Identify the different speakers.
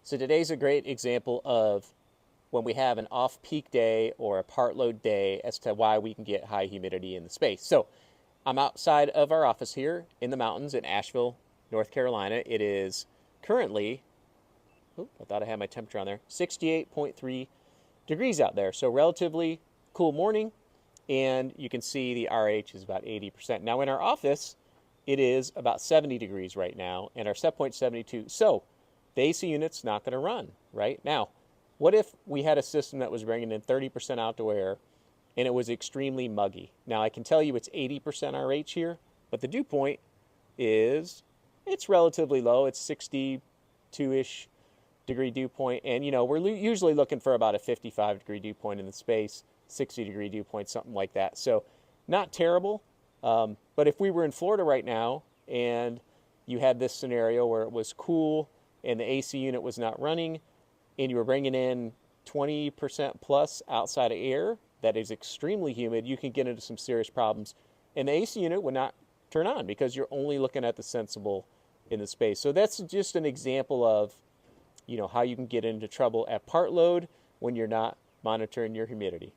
Speaker 1: So today's a great example of when we have an off-peak day or a part load day as to why we can get high humidity in the space. So I'm outside of our office here in the mountains in Asheville, North Carolina. It is currently, I thought I had my temperature on there, 68.3 degrees out there. So relatively cool morning, and you can see the RH is about 80%. Now in our office, it is about 70 degrees right now, and our set point 72. So the AC unit's not going to run right now. What if we had a system that was bringing in 30% outdoor air and it was extremely muggy? Now I can tell you it's 80% RH here, but the dew point is, it's relatively low. It's 62-ish degree dew point, and we're usually looking for about a 55 degree dew point in the space, 60 degree dew point, something like that. So not terrible, but if we were in Florida right now and you had this scenario where it was cool and the AC unit was not running and you were bringing in 20% plus outside of air that is extremely humid, you can get into some serious problems, and the AC unit would not turn on because you're only looking at the sensible in the space. So that's just an example of how you can get into trouble at part load when you're not monitoring your humidity.